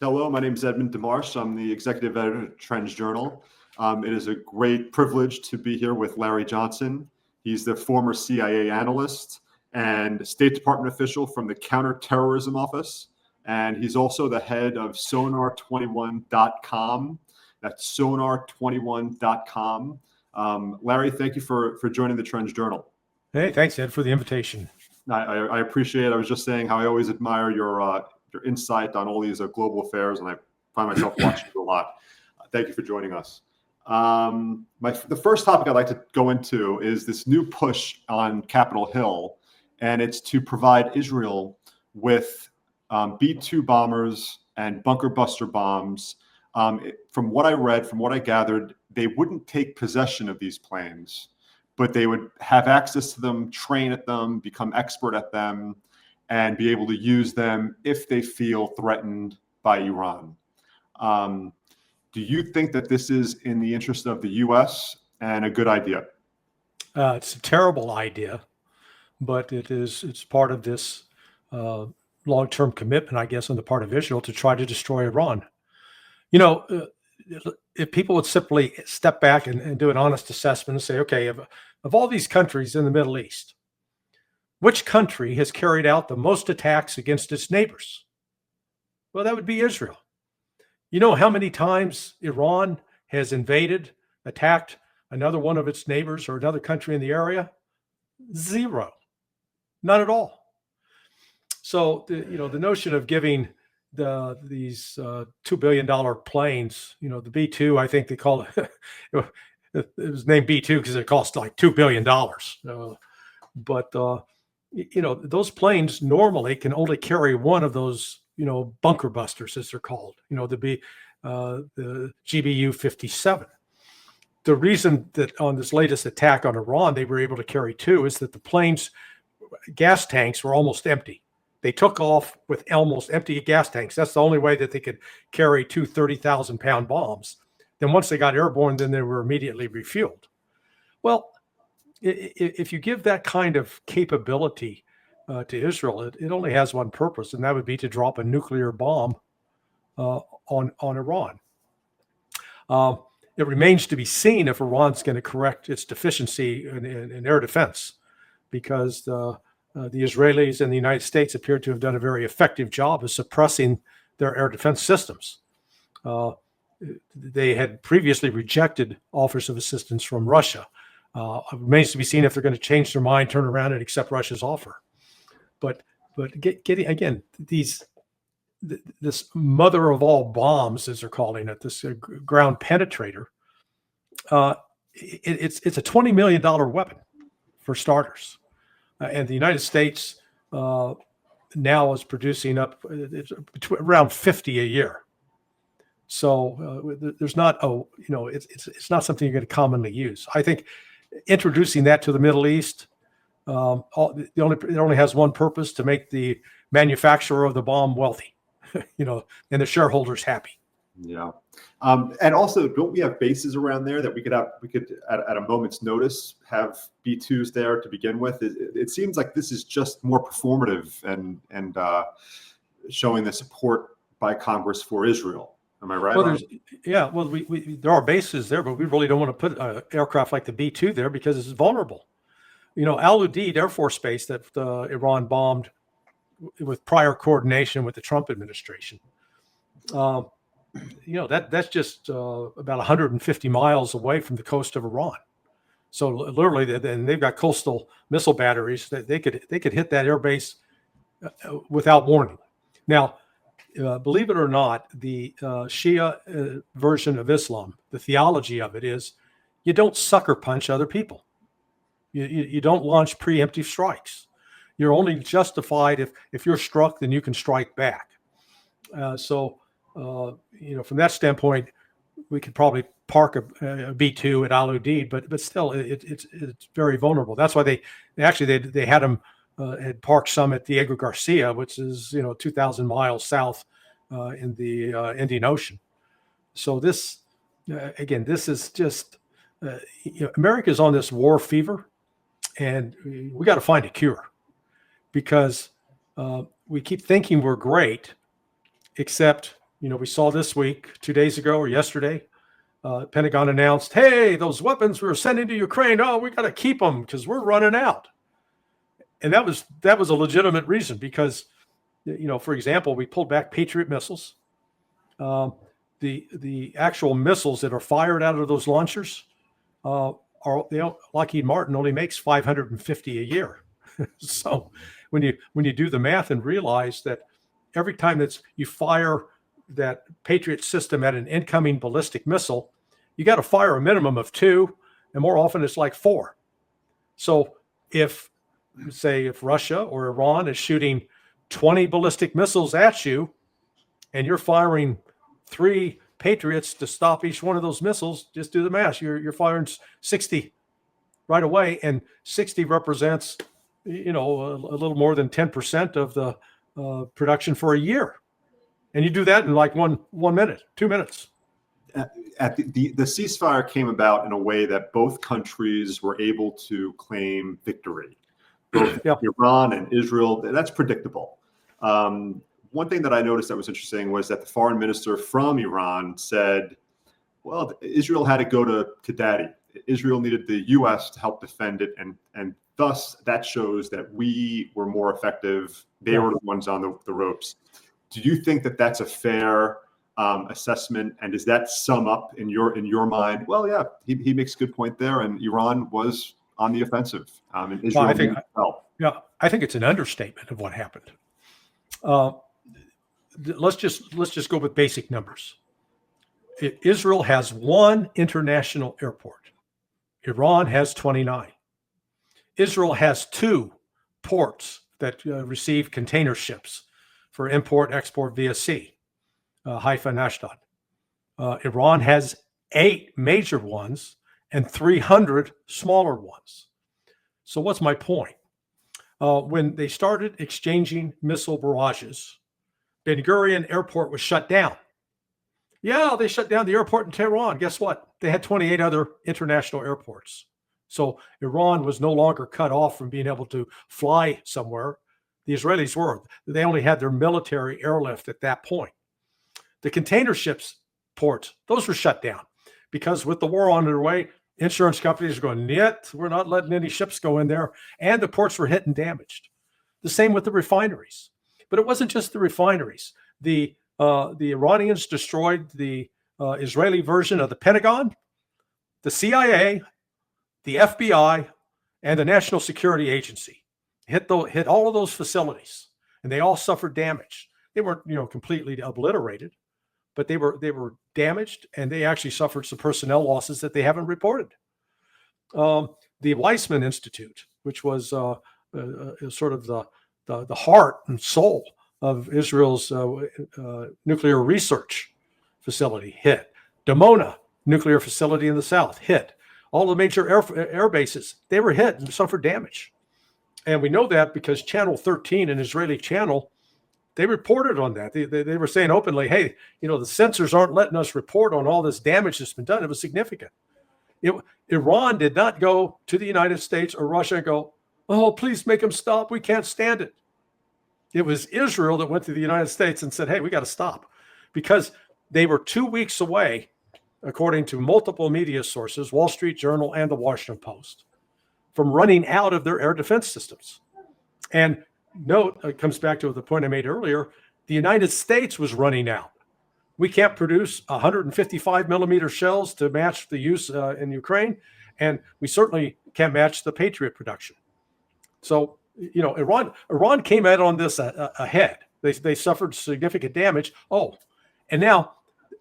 Hello, my name is Edmund DeMarsh. I'm the executive editor at Trends Journal. It is a great privilege to be here with Larry Johnson. He's the former CIA analyst and State Department official from the Counterterrorism Office. And he's also the head of sonar21.com. That's sonar21.com. Larry, thank you for joining the Trends Journal. Hey, thanks, Ed, for the invitation. I appreciate it. I was just saying how I always admire your insight on all these global affairs, and I find myself watching you a lot. Thank you for joining us. The first topic I'd like to go into is this new push on Capitol Hill, and it's to provide Israel with B-2 bombers and bunker buster bombs. From what I read, from what I gathered, they wouldn't take possession of these planes, but they would have access to them, train at them, become expert at them, and be able to use them if they feel threatened by Iran. Do you think that this is in the interest of the U.S. and a good idea? It's a terrible idea, but it's part of this long-term commitment, I guess, on the part of Israel to try to destroy Iran. You know, if people would simply step back and do an honest assessment and say, okay, of all these countries in the Middle East, which country has carried out the most attacks against its neighbors? Well, that would be Israel. You know how many times Iran has invaded, attacked another one of its neighbors or another country in the area? Zero. Not at all. So, the notion of giving these $2 billion planes, the B-2, I think they call it, it was named B-2 because it cost like $2 billion. But those planes normally can only carry one of those, bunker busters, as they're called, the GBU-57. The reason that on this latest attack on Iran, they were able to carry two is that the planes' gas tanks were almost empty. They took off with almost empty gas tanks. That's the only way that they could carry two 30,000-pound bombs. Then once they got airborne, then they were immediately refueled. Well, if you give that kind of capability to Israel, it only has one purpose, and that would be to drop a nuclear bomb on Iran. It remains to be seen if Iran's going to correct its deficiency in air defense, because the Israelis and the United States appear to have done a very effective job of suppressing their air defense systems. They had previously rejected offers of assistance from Russia. It remains to be seen if they're going to change their mind, turn around, and accept Russia's offer. But getting again this mother of all bombs, as they're calling it, this ground penetrator, it's a $20 million weapon for starters, and the United States now is producing around 50 a year. So there's not it's not something you're going to commonly use. I think introducing that to the Middle East, it only has one purpose: to make the manufacturer of the bomb wealthy, and the shareholders happy. Yeah, and also, don't we have bases around there that we could at a moment's notice have B-2s there to begin with? It seems like this is just more performative and showing the support by Congress for Israel. Am I right? Well, there are bases there, but we really don't want to put an aircraft like the B-2 there because it's vulnerable. Al Udeid Air Force Base that Iran bombed with prior coordination with the Trump administration. That's just about 150 miles away from the coast of Iran. So literally, they've got coastal missile batteries that they could hit that air base without warning. Now, believe it or not, the Shia version of Islam, the theology of it is, you don't sucker punch other people. You don't launch preemptive strikes. You're only justified if you're struck, then you can strike back. So from that standpoint, we could probably park a B-2 at Al Udeid, but still, it's very vulnerable. That's why they had them had parked some at Diego Garcia, which is 2,000 miles south in the Indian Ocean. So this is just America's on this war fever, and we got to find a cure, because we keep thinking we're great, except we saw this week, 2 days ago or yesterday, Pentagon announced, hey, those weapons we were sending to Ukraine, oh, we got to keep them because we're running out. And that was a legitimate reason because, for example, we pulled back Patriot missiles. The actual missiles that are fired out of those launchers Lockheed Martin only makes 550 a year. So when you do the math and realize that every time you fire that Patriot system at an incoming ballistic missile, you got to fire a minimum of 2, and more often it's like 4. So if Russia or Iran is shooting 20 ballistic missiles at you, and you're firing 3 Patriots to stop each one of those missiles, just do the math. You're firing 60 right away, and 60 represents, a little more than 10% of the production for a year. And you do that in like 1 minute, 2 minutes. At the ceasefire came about in a way that both countries were able to claim victory. Both Iran and Israel, that's predictable. One thing that I noticed that was interesting was that the foreign minister from Iran said, well, Israel had to go to daddy. Israel needed the U.S. to help defend it, and thus that shows that we were more effective. They were the ones on the ropes. Do you think that that's a fair assessment, and does that sum up in your mind? Well, yeah, he makes a good point there, and Iran was on the offensive, and Israel I think it's an understatement of what happened. Let's just go with basic numbers. Israel has 1 international airport. Iran has 29. Israel has 2 ports that receive container ships for import, export via sea, Haifa and Ashdod. Iran has 8 major ones and 300 smaller ones. So what's my point? When they started exchanging missile barrages, Ben Gurion Airport was shut down. Yeah, they shut down the airport in Tehran. Guess what? They had 28 other international airports. So Iran was no longer cut off from being able to fly somewhere. The Israelis were. They only had their military airlift at that point. The container ships ports, those were shut down because with the war on their way, insurance companies are going, yet we're not letting any ships go in there. And the ports were hit and damaged. The same with the refineries. But it wasn't just the refineries. The Iranians destroyed the Israeli version of the Pentagon, the CIA, the FBI, and the National Security Agency. Hit all of those facilities, and they all suffered damage. They weren't completely obliterated, but they were damaged, and they actually suffered some personnel losses that they haven't reported. The Weizmann Institute, which was sort of the heart and soul of Israel's nuclear research facility, hit. Dimona nuclear facility in the south, hit. All the major air bases, they were hit and suffered damage. And we know that because Channel 13, an Israeli channel, they reported on that. They were saying openly, hey, the censors aren't letting us report on all this damage that's been done. It was significant. Iran did not go to the United States or Russia and go, oh, please make them stop. We can't stand it. It was Israel that went to the United States and said, hey, we got to stop, because they were 2 weeks away, according to multiple media sources, Wall Street Journal and the Washington Post, from running out of their air defense systems. And note, it comes back to the point I made earlier, the United States was running out. We can't produce 155 millimeter shells to match the use in Ukraine, and we certainly can't match the Patriot production. So, Iran came out on this ahead. They suffered significant damage. Oh, and now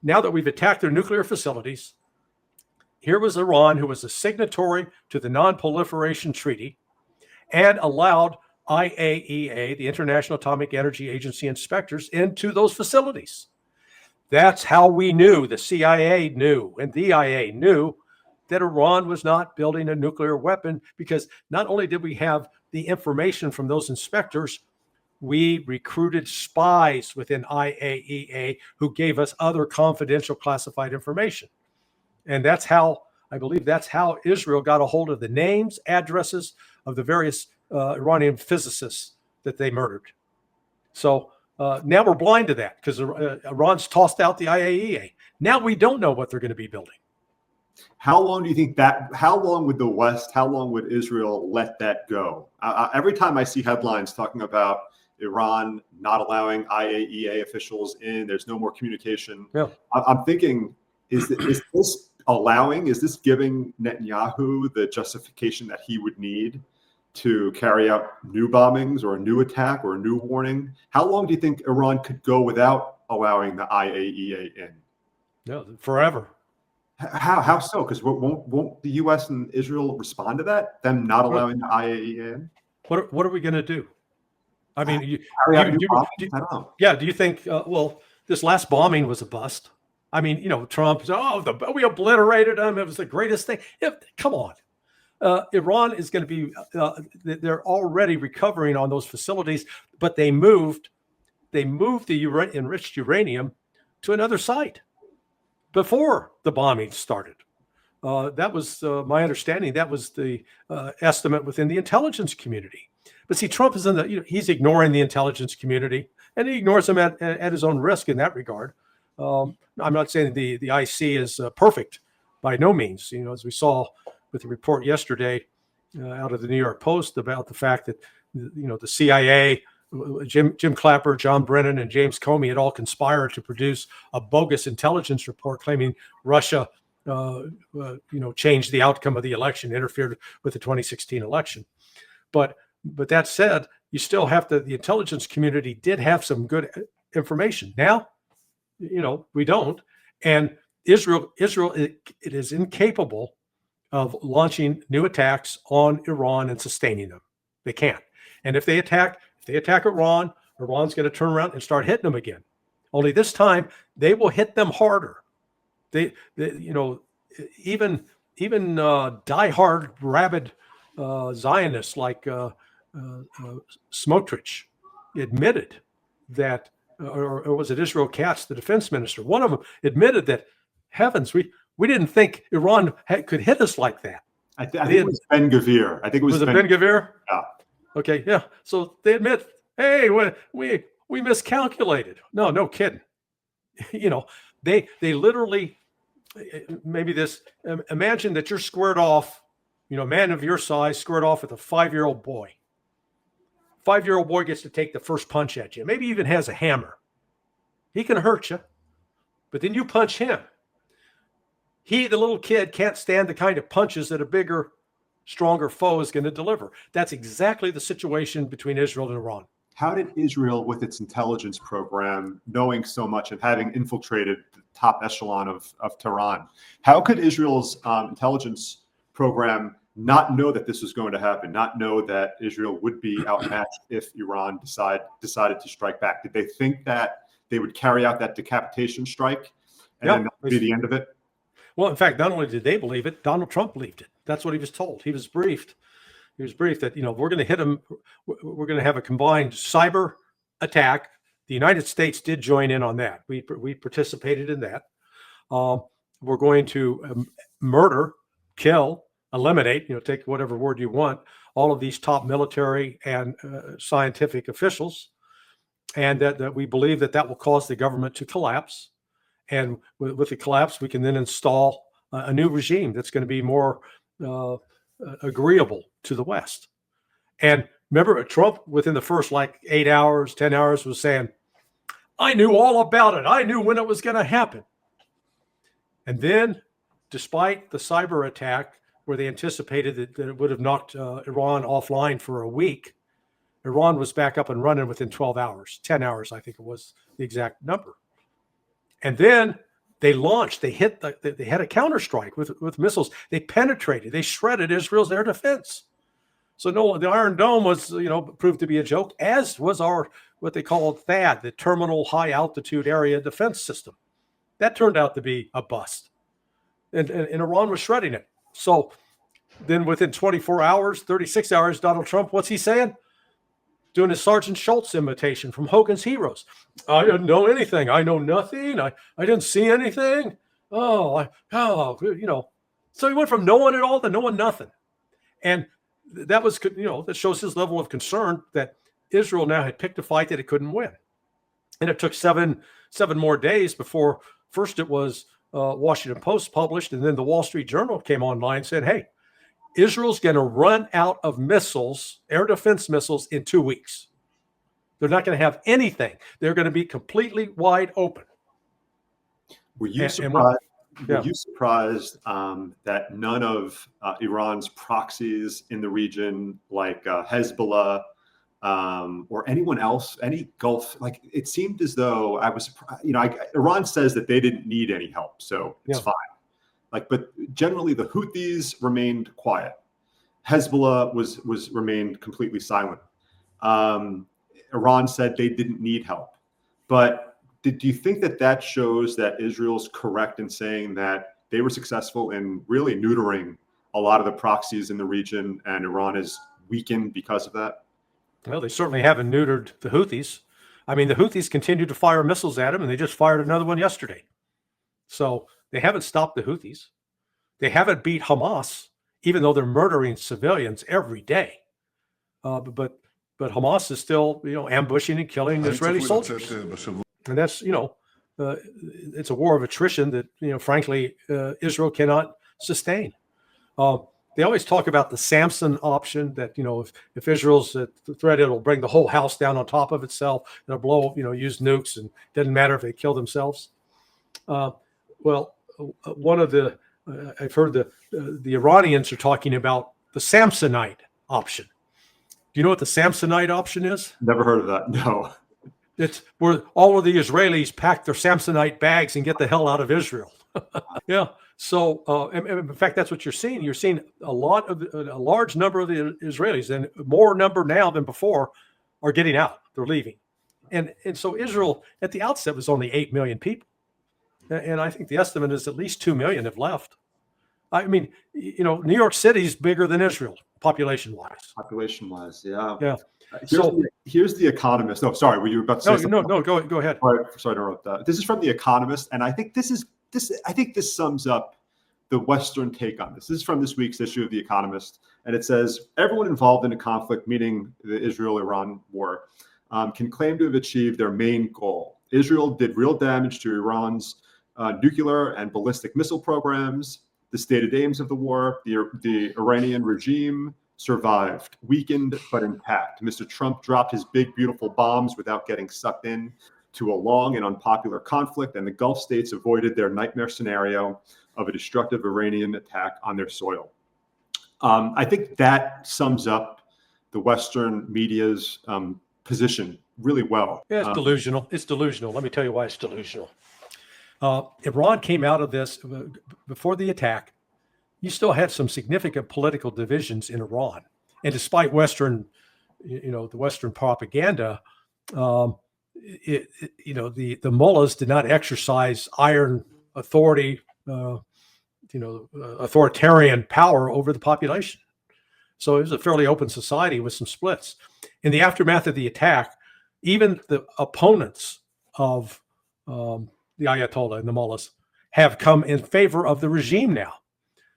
that we've attacked their nuclear facilities, here was Iran, who was a signatory to the Non-Proliferation Treaty and allowed IAEA, the International Atomic Energy Agency, inspectors into those facilities. That's how we knew, the CIA knew, and the IA knew that Iran was not building a nuclear weapon, because not only did we have the information from those inspectors, we recruited spies within IAEA who gave us other confidential classified information. And I believe that's how Israel got a hold of the names, addresses of the various Iranian physicists that they murdered. So Now we're blind to that because Iran's tossed out the IAEA. Now we don't know what they're going to be building. How long do you think that? How long would the West? How long would Israel let that go? Every time I see headlines talking about Iran not allowing IAEA officials in, there's no more communication. Yeah. I'm thinking, is this allowing? Is this giving Netanyahu the justification that he would need to carry out new bombings or a new attack or a new warning? How long do you think Iran could go without allowing the IAEA in? No, forever. How so? Because won't the U.S. and Israel respond to that? Them not allowing the IAEA in? What are we going to do? I mean, I don't know. Yeah. Do you think? Well, this last bombing was a bust. I mean, Trump. We obliterated them. It was the greatest thing. Come on. Iran is going to be. They're already recovering on those facilities, but they moved the enriched uranium to another site before the bombing started. That was my understanding. That was the estimate within the intelligence community. But see, Trump is he's ignoring the intelligence community, and he ignores them at his own risk in that regard. I'm not saying the IC is perfect by no means. As we saw with the report yesterday out of the New York Post about the fact that the CIA, Jim Clapper, John Brennan, and James Comey had all conspired to produce a bogus intelligence report claiming Russia, changed the outcome of the election, interfered with the 2016 election. But that said, you still have the intelligence community did have some good information. Now, we don't, and Israel, it is incapable of launching new attacks on Iran and sustaining them. They can't. And if they attack Iran, Iran's going to turn around and start hitting them again. Only this time they will hit them harder. They even diehard rabid Zionists like Smotrich admitted that, or was it Israel Katz, the defense minister? One of them admitted that, heavens, we didn't think Iran could hit us like that. I think it was Ben Gvir. I think it was Ben Gvir? Yeah. Okay, yeah. So they admit, hey, we miscalculated. No kidding. They literally, maybe this, imagine that you're squared off, a man of your size squared off with a 5-year-old boy. 5-year-old boy gets to take the first punch at you, maybe even has a hammer. He can hurt you, but then you punch him. The little kid, can't stand the kind of punches that a bigger, stronger foe is going to deliver. That's exactly the situation between Israel and Iran. How did Israel, with its intelligence program, knowing so much and having infiltrated the top echelon of Tehran, how could Israel's intelligence program not know that this was going to happen, not know that Israel would be outmatched if Iran decided to strike back? Did they think that they would carry out that decapitation strike and then that would be the end of it? Well, in fact, not only did they believe it, Donald Trump believed it. That's what he was told. He was briefed. That, we're going to hit them. We're going to have a combined cyber attack. The United States did join in on that. We participated in that. We're going to murder, kill, eliminate, take whatever word you want, all of these top military and scientific officials. And that we believe that will cause the government to collapse. And with the collapse, we can then install a new regime that's going to be more agreeable to the West. And remember, Trump, within the first 8 hours, 10 hours, was saying, I knew all about it. I knew when it was going to happen. And then, despite the cyber attack, where they anticipated that it would have knocked Iran offline for a week, Iran was back up and running within 12 hours, 10 hours, I think it was the exact number. And then they launched, they had a counterstrike with missiles. They penetrated, they shredded Israel's air defense. So the Iron Dome was, proved to be a joke, as was what they call THAAD, the Terminal High Altitude Area Defense System. That turned out to be a bust. And Iran was shredding it. So then within 24 hours, 36 hours, Donald Trump, what's he saying? Doing his Sergeant Schultz imitation from Hogan's Heroes. I didn't know anything. I know nothing. I didn't see anything. So he went from knowing it all to knowing nothing. And that shows his level of concern that Israel now had picked a fight that it couldn't win. And it took seven more days before first it was Washington Post published, and then the Wall Street Journal came online and said, hey, Israel's going to run out of missiles, air defense missiles, in 2 weeks. They're not going to have anything. They're going to be completely wide open. Were you surprised? Were you surprised that none of Iran's proxies in the region, like Hezbollah or anyone else, any Gulf, like it seemed as though I was surprised. Iran says that they didn't need any help, so it's fine. But generally the Houthis remained quiet. Hezbollah remained completely silent. Iran said they didn't need help, but do you think that shows that Israel's correct in saying that they were successful in really neutering a lot of the proxies in the region, and Iran is weakened because of that? Well, they certainly haven't neutered the Houthis. I mean, the Houthis continue to fire missiles at them, and they just fired another one yesterday. So they haven't stopped the Houthis. They haven't beat Hamas, even though they're murdering civilians every day. But Hamas is still, ambushing and killing Israeli soldiers. And that's, it's a war of attrition that, frankly, Israel cannot sustain. They always talk about the Samson option that, if Israel's the threat, it'll bring the whole house down on top of itself. It'll blow, use nukes, and it doesn't matter if they kill themselves. Well, one of I've heard the Iranians are talking about the Samsonite option. Do you know what the Samsonite option is? Never heard of that. No. It's where all of the Israelis pack their Samsonite bags and get the hell out of Israel. Yeah. So, in fact, that's what you're seeing. You're seeing a large number of the Israelis, and more number now than before, are getting out. They're leaving. And so Israel at the outset was only 8 million people. And I think the estimate is at least 2 million have left. I mean, New York City's bigger than Israel, population-wise. Population-wise, yeah. Yeah. Here's the Economist. Oh, sorry, were you about to say something? No, go ahead. Sorry to interrupt that. This is from the Economist, and I think this sums up the Western take on this. This is from this week's issue of the Economist, and it says everyone involved in a conflict, meaning the Israel-Iran war, can claim to have achieved their main goal. Israel did real damage to Iran's nuclear and ballistic missile programs. The stated aims of the war, the Iranian regime survived, weakened but intact. Mr. Trump dropped his big, beautiful bombs without getting sucked in to a long and unpopular conflict, and the Gulf states avoided their nightmare scenario of a destructive Iranian attack on their soil. I think that sums up the Western media's position really well. Yeah, it's delusional. It's delusional. Let me tell you why it's delusional. Iran came out of this before the attack. You still had some significant political divisions in Iran, and despite Western, the Western propaganda, the mullahs did not exercise iron authority, authoritarian power over the population. So it was a fairly open society with some splits. In the aftermath of the attack, even the opponents of the Ayatollah and the mullahs have come in favor of the regime now.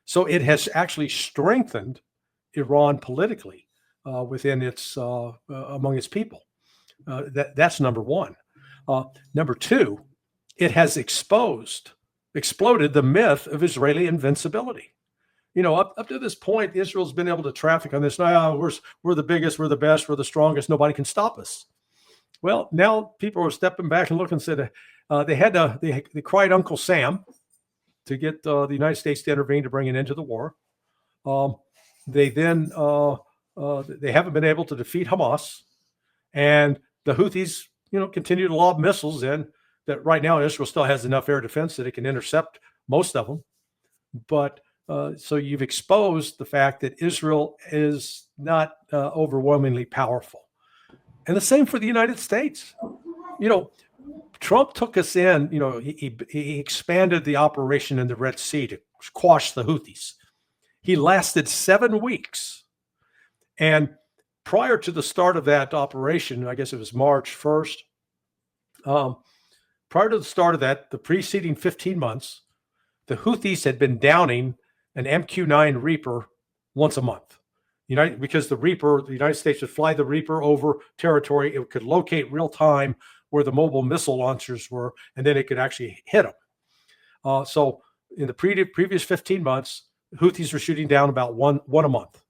So it has actually strengthened Iran politically within its among its people. That's number one. Number two, it has exploded the myth of Israeli invincibility. Up to this point, Israel's been able to traffic on this. We're the biggest, we're the best, we're the strongest. Nobody can stop us. Well, now people are stepping back and looking and said they cried Uncle Sam to get the United States to intervene to bring an end to the war. They haven't been able to defeat Hamas, and the Houthis, continue to lob missiles in. That right now Israel still has enough air defense that it can intercept most of them. But so you've exposed the fact that Israel is not overwhelmingly powerful, and the same for the United States. Trump took us in, he expanded the operation in the Red Sea to quash the Houthis. He lasted 7 weeks. And prior to the start of that operation, I guess it was March 1st, prior to the start of that, the preceding 15 months, the Houthis had been downing an MQ-9 Reaper once a month. Because the United States would fly the Reaper over territory. It could locate real time where the mobile missile launchers were, and then it could actually hit them. So in the previous 15 months, Houthis were shooting down about one a month.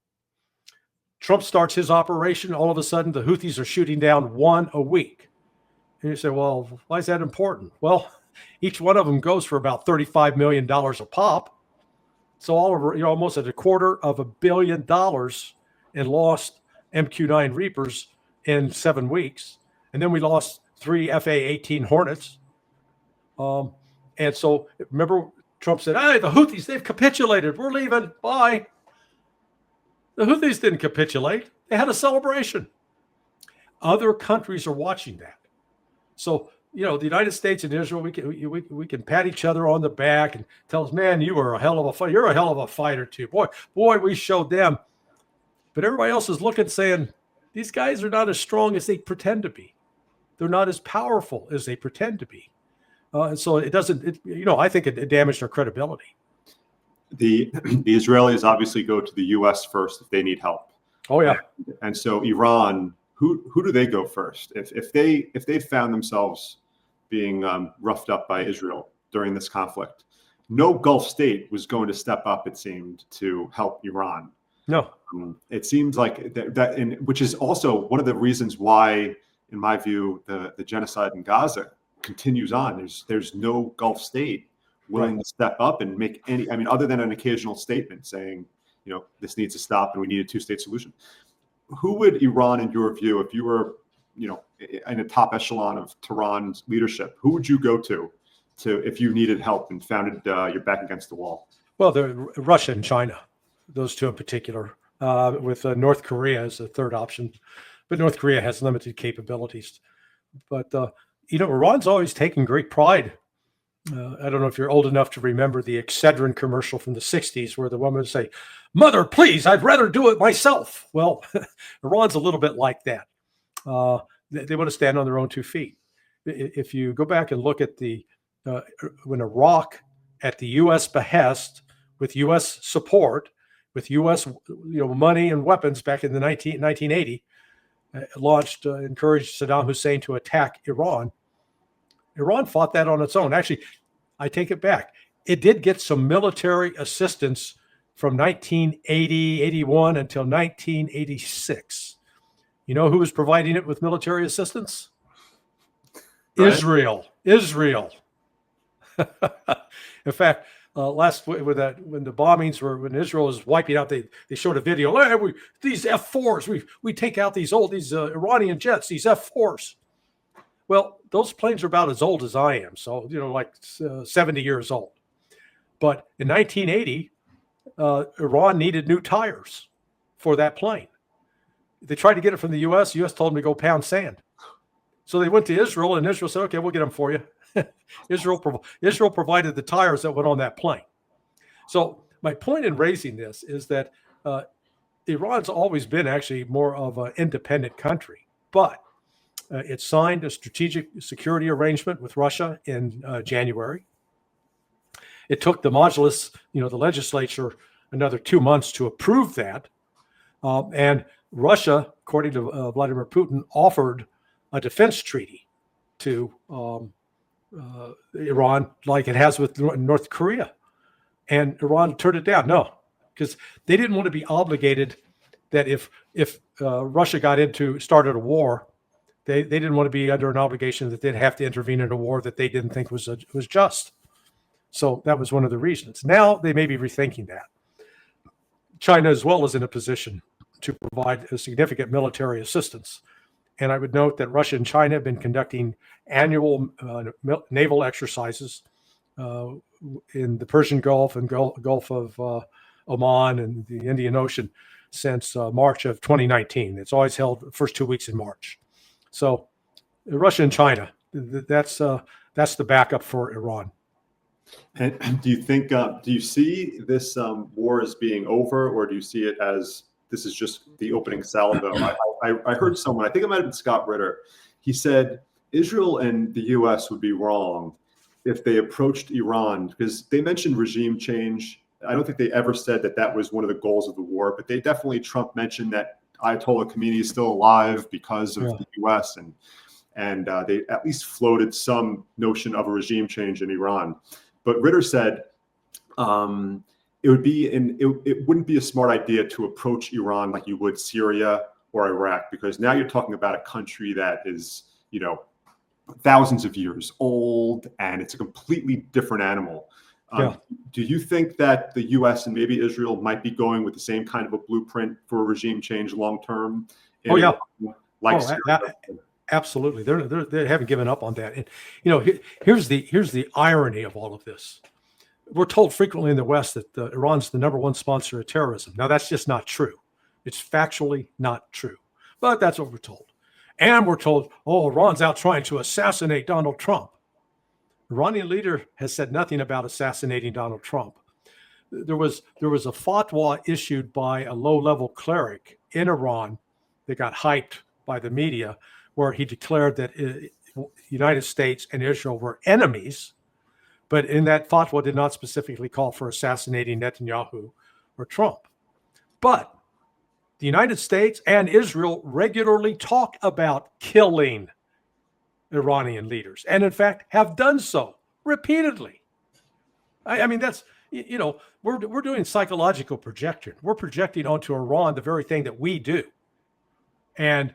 Trump starts his operation. All of a sudden, the Houthis are shooting down one a week. And you say, well, why is that important? Well, each one of them goes for about $35 million a pop. So all over, almost at $250 million in lost MQ-9 Reapers in 7 weeks. And then we lost 3 FA-18 Hornets. And so remember, Trump said, hey, the Houthis, they've capitulated. We're leaving. Bye. The Houthis didn't capitulate. They had a celebration. Other countries are watching that. So, the United States and Israel, we can pat each other on the back and tell us, man, you're a hell of a fighter too. Boy, we showed them. But everybody else is looking, saying, these guys are not as strong as they pretend to be. They're not as powerful as they pretend to be. And so I think it damaged our credibility. The Israelis obviously go to the U.S. first if they need help. Oh yeah. And so Iran, who do they go first if they found themselves being roughed up by Israel during this conflict? No Gulf state was going to step up, it seemed, to help Iran. No. It seems like that, and which is also one of the reasons why, in my view, the genocide in Gaza continues on. There's no Gulf state willing to step up and make other than an occasional statement saying, this needs to stop and we need a two-state solution. Who would Iran, in your view, if you were, in a top echelon of Tehran's leadership, who would you go to if you needed help and found you're back against the wall? Well, Russia and China, those two in particular, with North Korea as a third option. But North Korea has limited capabilities. But, Iran's always taken great pride. I don't know if you're old enough to remember the Excedrin commercial from the 60s where the woman would say, "Mother, please, I'd rather do it myself." Well, Iran's a little bit like that. They want to stand on their own 2 feet. If you go back and look at when Iraq, at the U.S. behest, with U.S. support, with U.S. money and weapons back in the 1980, encouraged Saddam Hussein to attack Iran. Iran fought that on its own. Actually, I take it back. It did get some military assistance from 1980, 81 until 1986. You know who was providing it with military assistance? Right. Israel. In fact, when the bombings were, when Israel was wiping out, they showed a video. Hey, these F-4s, we take out these Iranian jets, these F-4s. Well, those planes are about as old as I am, so 70 years old. But in 1980, Iran needed new tires for that plane. They tried to get it from the U.S. The U.S. told them to go pound sand. So they went to Israel, and Israel said, "Okay, we'll get them for you." Israel provided the tires that went on that plane. So my point in raising this is that Iran's always been actually more of an independent country, but it signed a strategic security arrangement with Russia in January. It took the Majlis, the legislature, another 2 months to approve that. And Russia, according to Vladimir Putin, offered a defense treaty to Iran, like it has with North Korea. And Iran turned it down. No, because they didn't want to be obligated that if Russia started a war, they didn't want to be under an obligation that they'd have to intervene in a war that they didn't think was just. So that was one of the reasons. Now they may be rethinking that. China as well is in a position to provide a significant military assistance. And I would note that Russia and China have been conducting annual naval exercises in the Persian Gulf and Gulf of Oman and the Indian Ocean since March of 2019. It's always held the first 2 weeks in March. So Russia and China, that's the backup for Iran. And do you see this war as being over, or do you see it as this is just the opening salvo? I heard someone, I think it might have been Scott Ritter, he said Israel and the U.S. would be wrong if they approached Iran, because they mentioned regime change. I don't think they ever said that was one of the goals of the war, but Trump mentioned that Ayatollah Khomeini is still alive because of the U.S. and they at least floated some notion of a regime change in Iran. But Ritter said it wouldn't be a smart idea to approach Iran like you would Syria or Iraq, because now you're talking about a country that is, thousands of years old, and it's a completely different animal. Do you think that the U.S. and maybe Israel might be going with the same kind of a blueprint for a regime change long term? Absolutely. They haven't given up on that. And here's the irony of all of this. We're told frequently in the West that Iran's the #1 sponsor of terrorism. Now, that's just not true. It's factually not true. But that's what we're told. And we're told, Iran's out trying to assassinate Donald Trump. The Iranian leader has said nothing about assassinating Donald Trump. There was a fatwa issued by a low-level cleric in Iran that got hyped by the media, where he declared that the United States and Israel were enemies, but in that fatwa did not specifically call for assassinating Netanyahu or Trump. But the United States and Israel regularly talk about killing Iranian leaders, and in fact have done so repeatedly. I mean, that's, we're doing psychological projection. We're projecting onto Iran the very thing that we do. And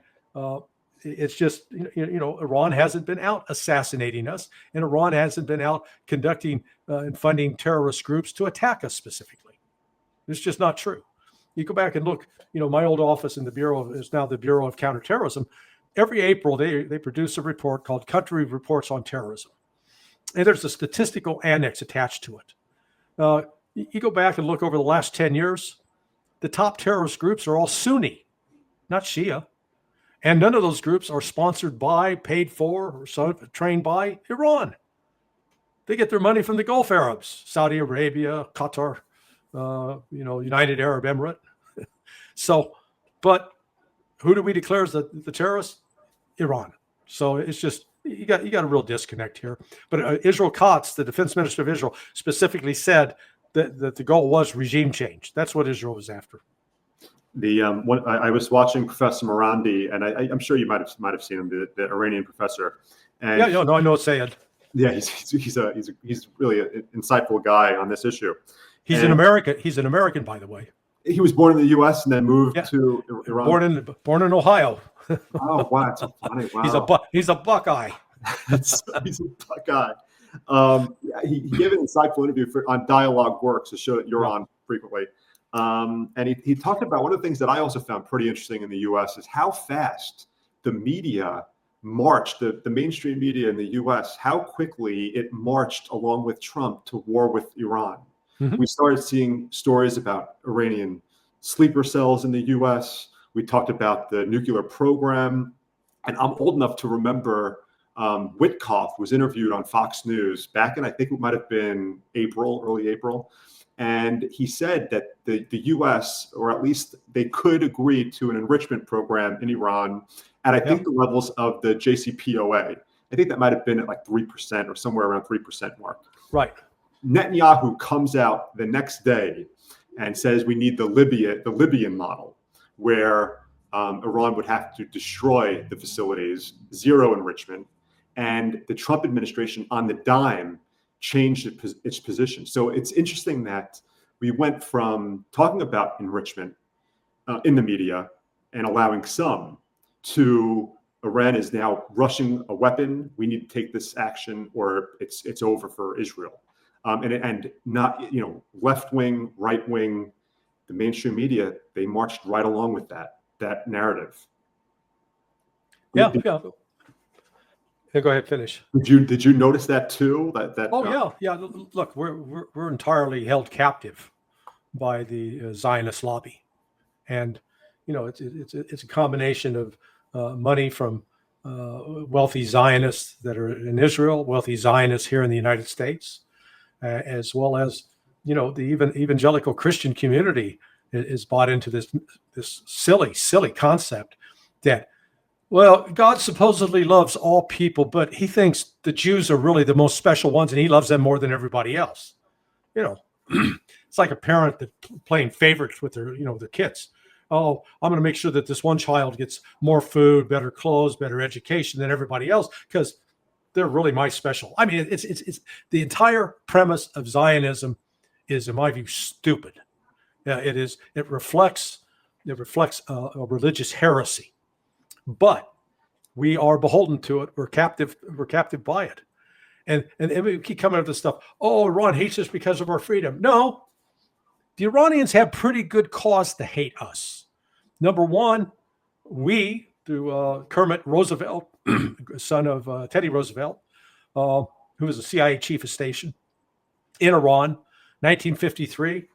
it's just, Iran hasn't been out assassinating us, and Iran hasn't been out conducting and funding terrorist groups to attack us specifically. It's just not true. You go back and look, my old office in the Bureau is now the Bureau of Counterterrorism. Every April, they produce a report called Country Reports on Terrorism. And there's a statistical annex attached to it. You go back and look over the last 10 years, the top terrorist groups are all Sunni, not Shia. And none of those groups are sponsored by, paid for, or trained by Iran. They get their money from the Gulf Arabs, Saudi Arabia, Qatar, United Arab Emirates. But who do we declare as the terrorists? Iran. So it's just, you got a real disconnect here. But Israel Katz, the defense minister of Israel, specifically said that the goal was regime change. That's what Israel was after. I was watching Professor Morandi, and I'm sure you might have seen him, the Iranian professor. And I know Sayed. Yeah, he's really an insightful guy on this issue. He's an American, by the way. He was born in the U.S. and then moved to Iran. Born in Ohio. Oh, wow, that's so funny. Wow. He's a Buckeye. He's a Buckeye. He gave an insightful interview on Dialogue Works, a show that you're on frequently. And he talked about one of the things that I also found pretty interesting in the U.S. is how fast the media marched, the mainstream media in the U.S., how quickly it marched along with Trump to war with Iran. Mm-hmm. We started seeing stories about Iranian sleeper cells in the U.S. We talked about the nuclear program. And I'm old enough to remember Witkoff was interviewed on Fox News back in, I think it might have been early April. And he said that the U.S., or at least they could agree to an enrichment program in Iran at, I think, the levels of the JCPOA. I think that might have been at like 3% or somewhere around 3% mark. Right. Netanyahu comes out the next day and says we need the Libyan model, where Iran would have to destroy the facilities, zero enrichment, and the Trump administration on the dime changed its position. So it's interesting that we went from talking about enrichment in the media and allowing some to Iran is now rushing a weapon. We need to take this action or it's over for Israel. And not, left wing, right wing, the mainstream media, they marched right along with that narrative. Yeah. Go ahead, finish. Did you notice that too? Yeah. Look, we're entirely held captive by the Zionist lobby, and it's a combination of money from wealthy Zionists that are in Israel, wealthy Zionists here in the United States, as well as the evangelical Christian community is bought into this silly concept that, well, God supposedly loves all people, but he thinks the Jews are really the most special ones, and he loves them more than everybody else. It's like a parent that playing favorites with their kids. Oh, I'm going to make sure that this one child gets more food, better clothes, better education than everybody else because they're really my special. I mean, it's the entire premise of Zionism is, in my view, stupid. Yeah, it is. It reflects a religious heresy, but we are beholden to it. We're captive. We're captive by it, and we keep coming up with this stuff. Oh, Iran hates us because of our freedom. No, the Iranians have pretty good cause to hate us. Number one, we, through Kermit Roosevelt, son of Teddy Roosevelt, who was a CIA chief of station in Iran, 1953,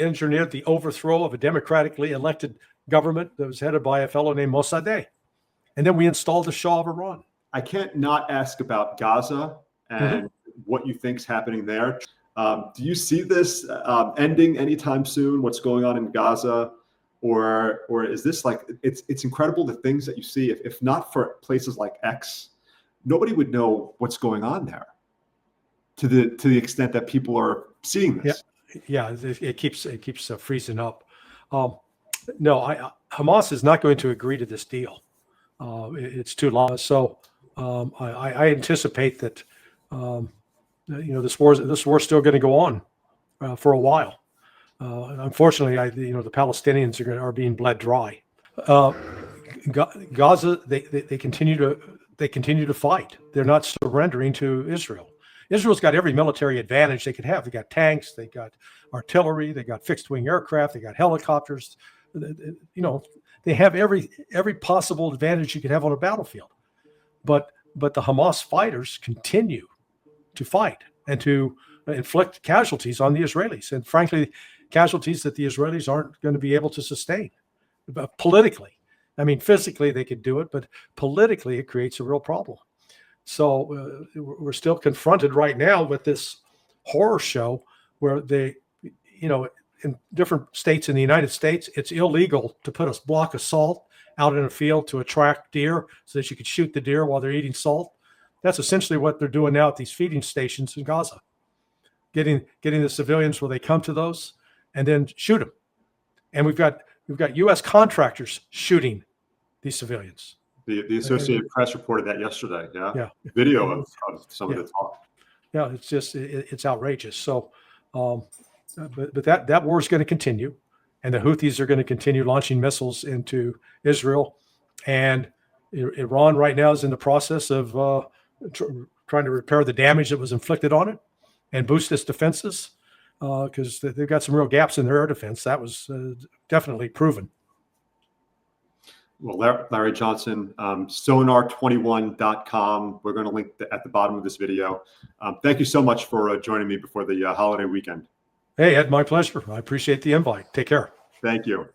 engineered the overthrow of a democratically elected government that was headed by a fellow named Mossadegh. And then we installed the Shah of Iran. I can't not ask about Gaza and what you think's happening there. Do you see this ending anytime soon? What's going on in Gaza? Or is this like, it's incredible the things that you see. If not for places like X, nobody would know what's going on there to the extent that people are seeing this. Yeah, it keeps freezing up. No, Hamas is not going to agree to this deal. It's too long. So I anticipate that this war's still going to go on for a while. Unfortunately, the Palestinians are being bled dry. Gaza, they continue to fight. They're not surrendering to Israel. Israel's got every military advantage they could have. They got tanks, they got artillery, they got fixed wing aircraft, they got helicopters. They have every possible advantage you could have on a battlefield. But the Hamas fighters continue to fight and to inflict casualties on the Israelis, and frankly, casualties that the Israelis aren't going to be able to sustain politically. I mean, physically they could do it, but politically it creates a real problem. So we're still confronted right now with this horror show where they, in different states in the United States, it's illegal to put a block of salt out in a field to attract deer so that you could shoot the deer while they're eating salt. That's essentially what they're doing now at these feeding stations in Gaza, getting the civilians where they come to those and then shoot them. And we've got U.S. contractors shooting these civilians. The Associated Press reported that yesterday. Yeah. Video of some of the talk. Yeah, it's just it's outrageous. So, but that war is going to continue, and the Houthis are going to continue launching missiles into Israel, and Iran right now is in the process of trying to repair the damage that was inflicted on it and boost its defenses because they've got some real gaps in their air defense. That was definitely proven. Well, Larry Johnson, sonar21.com. We're going to link at the bottom of this video. Thank you so much for joining me before the holiday weekend. Hey, Ed, my pleasure. I appreciate the invite. Take care. Thank you.